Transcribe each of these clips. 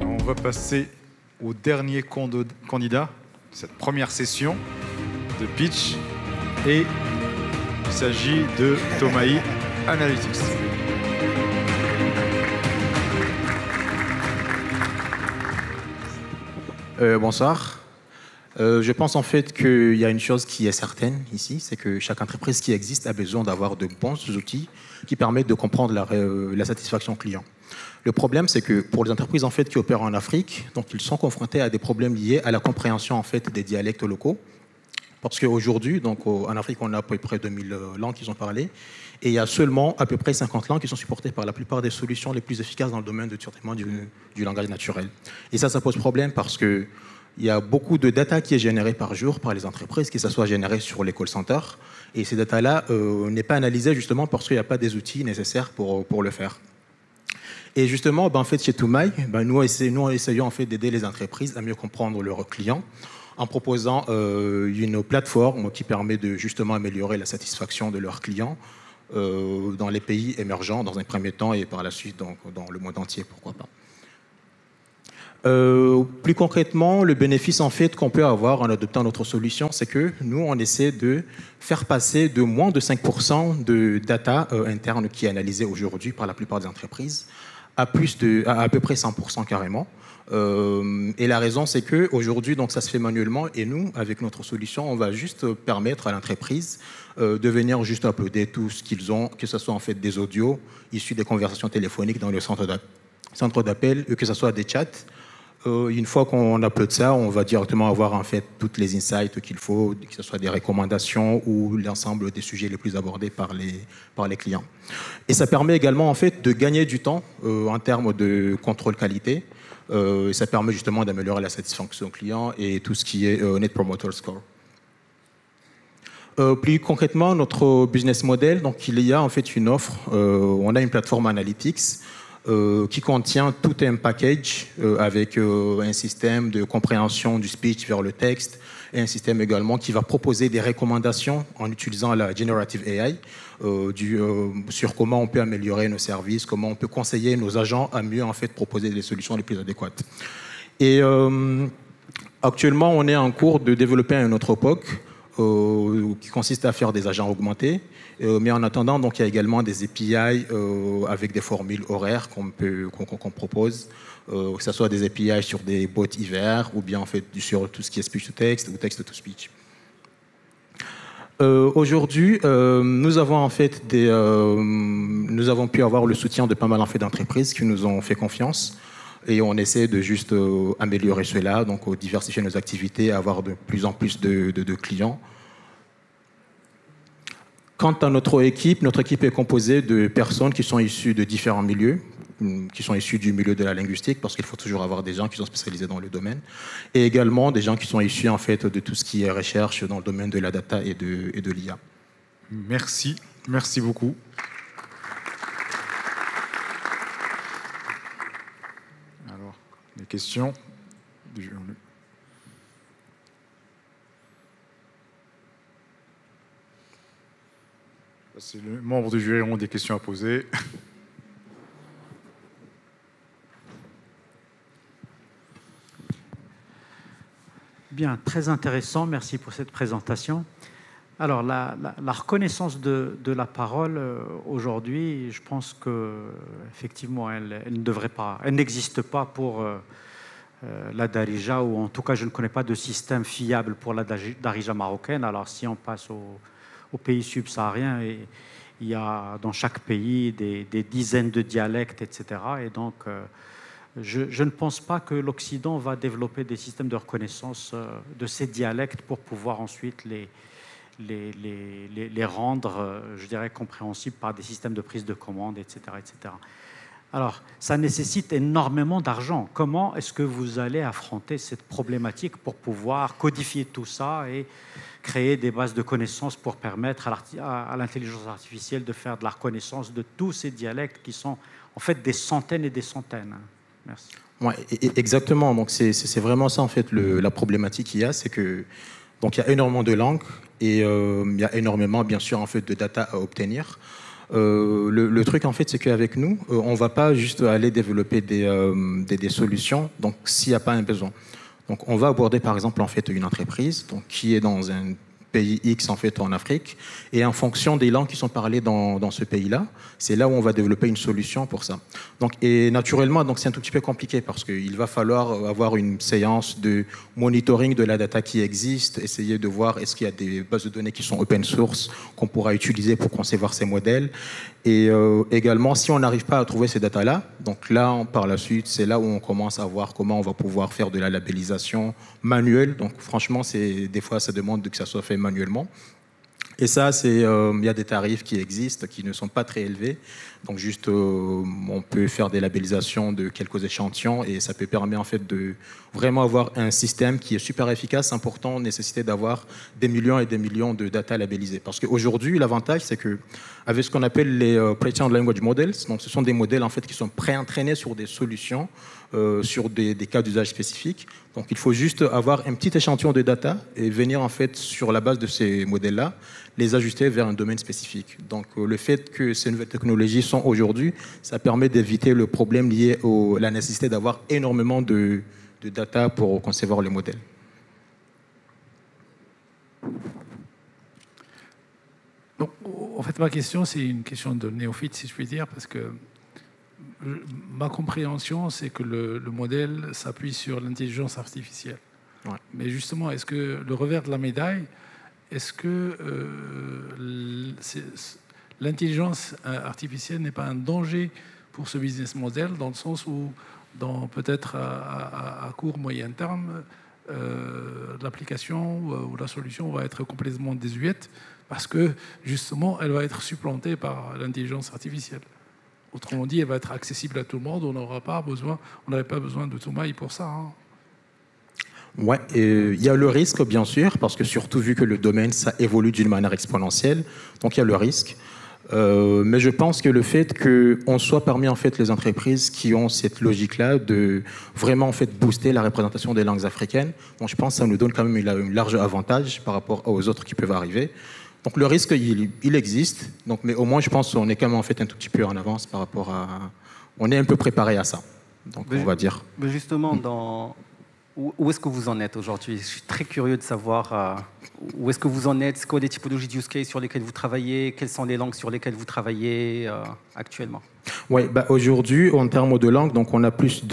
On va passer au dernier candidat de cette première session de pitch. Et il s'agit de Tomaï Analytics. Bonsoir. Je pense en fait qu'il y a une chose qui est certaine ici, c'est que chaque entreprise qui existe a besoin d'avoir de bons outils qui permettent de comprendre la satisfaction client. Le problème, c'est que pour les entreprises en fait qui opèrent en Afrique, donc ils sont confrontés à des problèmes liés à la compréhension en fait des dialectes locaux. Parce qu'aujourd'hui, donc en Afrique, on a à peu près 2000 langues qui sont parlées, et il y a seulement à peu près 50 langues qui sont supportées par la plupart des solutions les plus efficaces dans le domaine du traitement du langage naturel. Et ça pose problème parce que il y a beaucoup de data qui est générée par jour par les entreprises, que ce soit générée sur les call centers, et ces data-là n'est pas analysée justement parce qu'il n'y a pas des outils nécessaires pour le faire. Et justement, en fait, chez Tomaï, nous essayons en fait d'aider les entreprises à mieux comprendre leurs clients en proposant une plateforme qui permet de justement améliorer la satisfaction de leurs clients dans les pays émergents dans un premier temps et par la suite donc, dans le monde entier, pourquoi pas. Plus concrètement, le bénéfice en fait qu'on peut avoir en adoptant notre solution, c'est que nous, on essaie de faire passer de moins de 5% de data interne qui est analysée aujourd'hui par la plupart des entreprises à peu près 100% carrément. Et la raison, c'est qu'aujourd'hui, ça se fait manuellement, et nous, avec notre solution, on va juste permettre à l'entreprise de venir juste uploader tout ce qu'ils ont, que ce soit en fait des audios issus des conversations téléphoniques dans le centre d'appel, que ce soit des chats. Une fois qu'on upload ça, on va directement avoir en fait toutes les insights qu'il faut, que ce soit des recommandations ou l'ensemble des sujets les plus abordés par les clients. Et ça permet également en fait de gagner du temps en termes de contrôle qualité. Ça permet justement d'améliorer la satisfaction client et tout ce qui est Net Promoter Score. Plus concrètement, notre business model, donc il y a en fait une offre. On a une plateforme Analytics qui contient tout un package avec un système de compréhension du speech vers le texte et un système également qui va proposer des recommandations en utilisant la Generative AI sur comment on peut améliorer nos services, comment on peut conseiller nos agents à mieux en fait proposer les solutions les plus adéquates. Et actuellement, on est en cours de développer un autre POC qui consiste à faire des agents augmentés. Mais en attendant, donc, il y a également des API avec des formules horaires qu'on propose, que ce soit des API sur des bots hiver ou bien en fait, sur tout ce qui est speech-to-text ou text-to-speech. Aujourd'hui, nous avons en fait nous avons pu avoir le soutien de pas mal en fait, d'entreprises qui nous ont fait confiance. Et on essaie de juste améliorer cela, donc diversifier nos activités, avoir de plus en plus de clients. Quant à notre équipe est composée de personnes qui sont issues de différents milieux, qui sont issus du milieu de la linguistique, parce qu'il faut toujours avoir des gens qui sont spécialisés dans le domaine, et également des gens qui sont issus en fait, de tout ce qui est recherche dans le domaine de la data et de l'IA. Merci beaucoup. Alors, les questions du jury. C'est les membres du jury ont des questions à poser. Bien, très intéressant. Merci pour cette présentation. Alors, la reconnaissance de la parole aujourd'hui, je pense qu'effectivement, elle n'existe pas pour la Darija, ou en tout cas, je ne connais pas de système fiable pour la Darija marocaine. Alors, si on passe aux pays subsahariens, il y a dans chaque pays des dizaines de dialectes, etc. Et donc, je ne pense pas que l'Occident va développer des systèmes de reconnaissance de ces dialectes pour pouvoir ensuite les rendre, je dirais, compréhensibles par des systèmes de prise de commande, etc., etc. Alors, ça nécessite énormément d'argent. Comment est-ce que vous allez affronter cette problématique pour pouvoir codifier tout ça et créer des bases de connaissances pour permettre à l'intelligence artificielle de faire de la reconnaissance de tous ces dialectes qui sont en fait des centaines et des centaines? Merci. Ouais, exactement. Donc c'est vraiment ça en fait la problématique qu'il y a, c'est que donc il y a énormément de langues Et il y a énormément, bien sûr, en fait, de data à obtenir. Le truc, en fait, c'est qu'avec nous, on ne va pas juste aller développer des solutions, donc s'il n'y a pas un besoin. Donc, on va aborder, par exemple, en fait, une entreprise donc, qui est dans un pays X, en fait, en Afrique, et en fonction des langues qui sont parlées dans ce pays-là, c'est là où on va développer une solution pour ça. Donc, et naturellement, donc, c'est un tout petit peu compliqué parce qu'il va falloir avoir une séance de monitoring de la data qui existe, essayer de voir est-ce qu'il y a des bases de données qui sont open source qu'on pourra utiliser pour concevoir ces modèles. Et également, si on n'arrive pas à trouver ces datas-là, donc là, par la suite, c'est là où on commence à voir comment on va pouvoir faire de la labellisation manuelle. Donc franchement, des fois, ça demande que ça soit fait manuellement. Et ça, il y a des tarifs qui existent, qui ne sont pas très élevés. Donc juste, on peut faire des labellisations de quelques échantillons et ça peut permettre en fait de vraiment avoir un système qui est super efficace, sans pourtant nécessiter d'avoir des millions et des millions de data labellisées. Parce qu'aujourd'hui, l'avantage, c'est que avec ce qu'on appelle les Pre-trained Language Models, donc ce sont des modèles en fait qui sont pré-entraînés sur des solutions, sur des cas d'usage spécifiques. Donc il faut juste avoir un petit échantillon de data et venir en fait sur la base de ces modèles-là les ajuster vers un domaine spécifique. Donc le fait que ces nouvelles technologies sont aujourd'hui, ça permet d'éviter le problème lié à la nécessité d'avoir énormément de data pour concevoir les modèles. Donc, en fait, ma question, c'est une question de néophyte, si je puis dire, parce que ma compréhension, c'est que le modèle s'appuie sur l'intelligence artificielle. Ouais. Mais justement, est-ce que le revers de la médaille, est-ce que l'intelligence artificielle n'est pas un danger pour ce business model, dans le sens où, peut-être à court, moyen terme, l'application ou la solution va être complètement désuète parce que, justement, elle va être supplantée par l'intelligence artificielle. Autrement dit, elle va être accessible à tout le monde, on n'aurait pas besoin de Tomaï pour ça. Hein. Ouais, il y a le risque, bien sûr, parce que surtout vu que le domaine, ça évolue d'une manière exponentielle, donc il y a le risque. Mais je pense que le fait qu'on soit parmi en fait les entreprises qui ont cette logique-là de vraiment en fait booster la représentation des langues africaines, donc je pense que ça nous donne quand même un large avantage par rapport aux autres qui peuvent arriver. Donc le risque, il existe, donc, mais au moins je pense qu'on est quand même en fait un tout petit peu en avance par rapport à... On est un peu préparé à ça, donc on va dire. Mais justement, où est-ce que vous en êtes aujourd'hui? Je suis très curieux de savoir où est-ce que vous en êtes, c'est quoi les typologies de use case sur lesquelles vous travaillez, quelles sont les langues sur lesquelles vous travaillez actuellement? Oui, aujourd'hui, en termes de langue, donc on a plus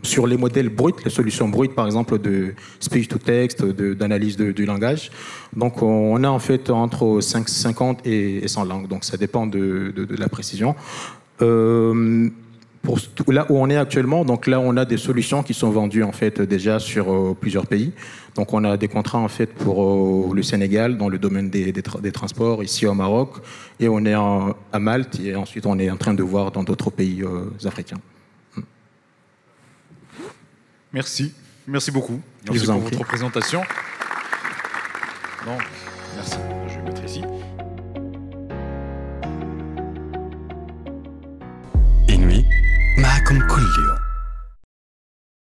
sur les modèles bruts, les solutions brutes, par exemple, de speech-to-text, d'analyse du langage. Donc on a en fait entre 50 et 100 langues, donc ça dépend de la précision. Pour là où on est actuellement, donc là on a des solutions qui sont vendues en fait déjà sur plusieurs pays. Donc on a des contrats en fait pour le Sénégal dans le domaine des transports, ici au Maroc, et on est à Malte, et ensuite on est en train de voir dans d'autres pays africains. Merci beaucoup. Merci pour votre présentation. Donc, merci. Je vais mettre ici.